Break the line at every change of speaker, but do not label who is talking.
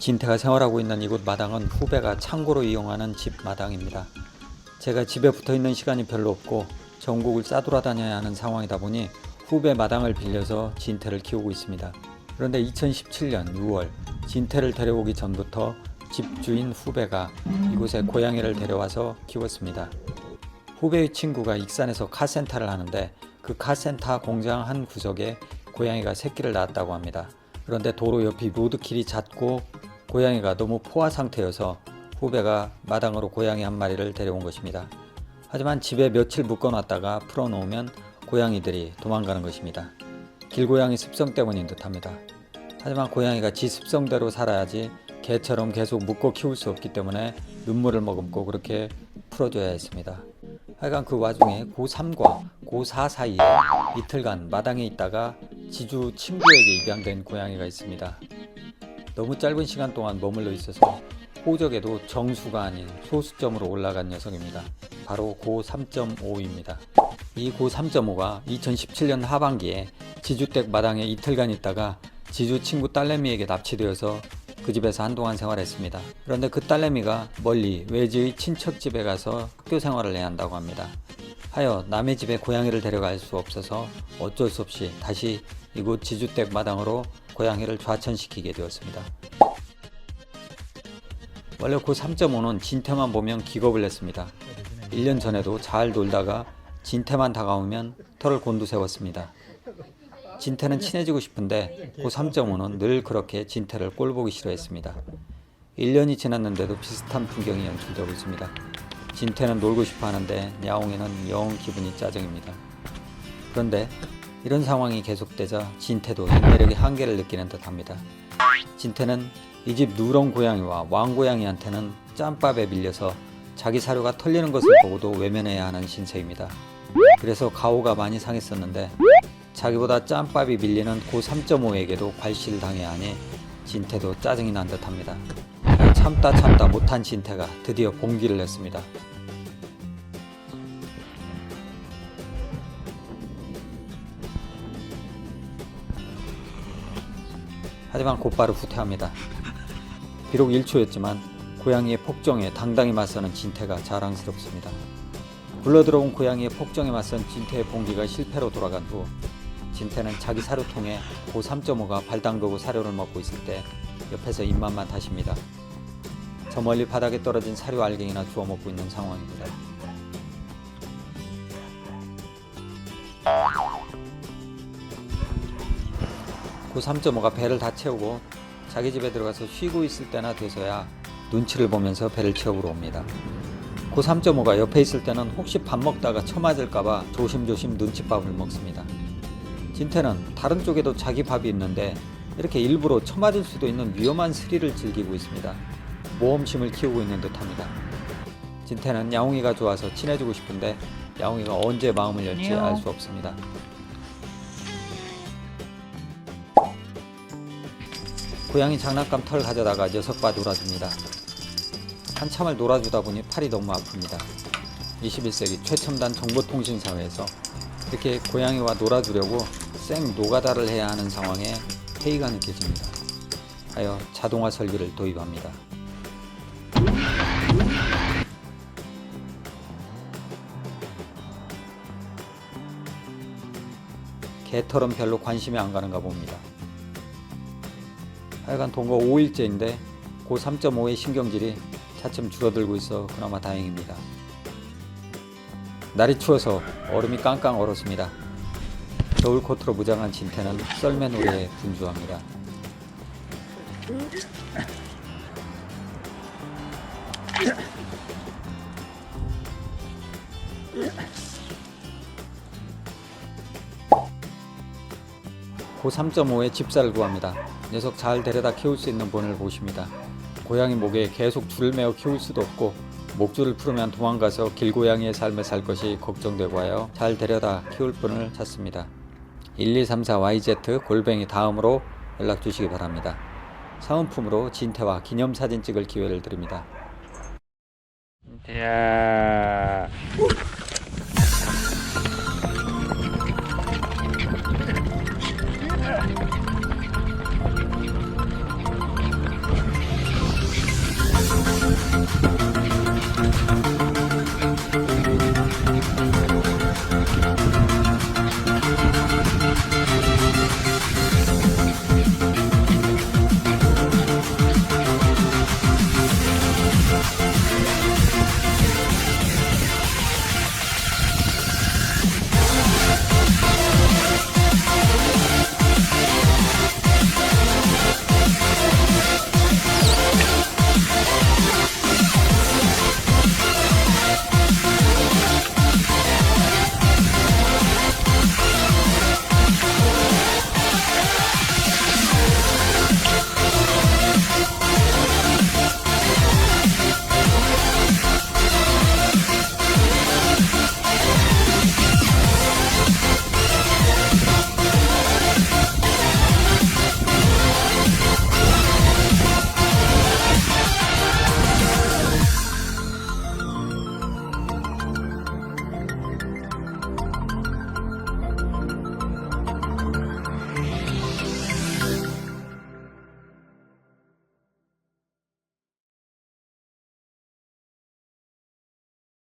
진태가 생활하고 있는 이곳 마당은 후배가 창고로 이용하는 집 마당입니다. 제가 집에 붙어있는 시간이 별로 없고 전국을 싸돌아다녀야 하는 상황이다 보니 후배 마당을 빌려서 진태를 키우고 있습니다. 그런데 2017년 6월 진태를 데려오기 전부터 집주인 후배가 이곳에 고양이를 데려와서 키웠습니다. 후배의 친구가 익산에서 카센터를 하는데 그 카센터 공장 한 구석에 고양이가 새끼를 낳았다고 합니다. 그런데 도로 옆이 로드킬이 잦고 고양이가 너무 포화 상태여서 후배가 마당으로 고양이 한 마리를 데려온 것입니다. 하지만 집에 며칠 묶어놨다가 풀어놓으면 고양이들이 도망가는 것입니다. 길고양이 습성 때문인 듯합니다. 하지만 고양이가 지 습성대로 살아야지 개처럼 계속 묶어 키울 수 없기 때문에 눈물을 머금고 그렇게 풀어줘야 했습니다. 하여간 그 와중에 고3과 고4 사이에 이틀간 마당에 있다가 지주 친구에게 입양된 고양이가 있습니다. 너무 짧은 시간 동안 머물러 있어서 호적에도 정수가 아닌 소수점으로 올라간 녀석입니다. 바로 고3.5입니다. 이 고3.5가 2017년 하반기에 지주댁 마당에 이틀간 있다가 지주 친구 딸내미에게 납치되어서 그 집에서 한동안 생활했습니다. 그런데 그 딸내미가 멀리 외지의 친척집에 가서 학교 생활을 해야 한다고 합니다. 하여 남의 집에 고양이를 데려갈 수 없어서 어쩔 수 없이 다시 이곳 지주댁 마당으로 고양이를 좌천시키게 되었습니다. 원래 고3.5는 진태만 보면 기겁을 냈습니다. 1년 전에도 잘 놀다가 진태만 다가오면 털을 곤두세웠습니다. 진태는 친해지고 싶은데 고3.5는 늘 그렇게 진태를 꼴보기 싫어했습니다. 1년이 지났는데도 비슷한 풍경이 연출되고 있습니다. 진태는 놀고 싶어 하는데 야옹이는 영 기분이 짜증입니다. 그런데 이런 상황이 계속되자 진태도 인내력의 한계를 느끼는 듯합니다. 진태는 이 집 누런 고양이와 왕고양이한테는 짬밥에 밀려서 자기 사료가 털리는 것을 보고도 외면해야 하는 신세입니다. 그래서 가오가 많이 상했었는데 자기보다 짬밥이 밀리는 고3.5에게도 괄시를 당해야 하니 진태도 짜증이 난 듯합니다. 참다 못한 진태가 드디어 봉기를 냈습니다. 하지만 곧바로 후퇴합니다. 비록 1초였지만 고양이의 폭정에 당당히 맞서는 진태가 자랑스럽습니다. 굴러들어온 고양이의 폭정에 맞선 진태의 봉기가 실패로 돌아간 후 진태는 자기 사료통에 고3.5가 발 담그고 사료를 먹고 있을 때 옆에서 입맛만 다십니다. 저 멀리 바닥에 떨어진 사료 알갱이나 주워 먹고 있는 상황입니다. 고3.5가 배를 다 채우고 자기 집에 들어가서 쉬고 있을 때나 돼서야 눈치를 보면서 배를 채우러 옵니다. 고3.5가 옆에 있을 때는 혹시 밥 먹다가 처맞을까봐 조심조심 눈칫밥을 먹습니다. 진태는 다른 쪽에도 자기 밥이 있는데 이렇게 일부러 처맞을 수도 있는 위험한 스릴을 즐기고 있습니다. 모험심을 키우고 있는 듯합니다. 진태는 야옹이가 좋아서 친해지고 싶은데 야옹이가 언제 마음을 열지 알 수 없습니다. 고양이 장난감 털 가져다가 녀석과 놀아줍니다. 한참을 놀아주다 보니 팔이 너무 아픕니다. 21세기 최첨단 정보통신 사회에서 이렇게 고양이와 놀아주려고 생 노가다를 해야 하는 상황에 회의가 느껴집니다. 하여 자동화 설비를 도입합니다. 개털은 별로 관심이 안 가는가 봅니다. 하여간 동거 5일째인데 고3.5의 신경질이 차츰 줄어들고 있어 그나마 다행입니다. 날이 추워서 얼음이 깡깡 얼었습니다. 겨울 코트로 무장한 진태는 썰매 놀이에 분주합니다. 고3.5의 집사를 구합니다. 녀석 잘 데려다 키울 수 있는 분을 모십니다. 고양이 목에 계속 줄을 매어 키울 수도 없고 목줄을 풀으면 도망가서 길고양이의 삶을 살 것이 걱정되고 하여 잘 데려다 키울 분을 찾습니다. 1234YZ 다음으로 연락 주시기 바랍니다. 사은품으로 진태와 기념사진 찍을 기회를 드립니다. 진태야.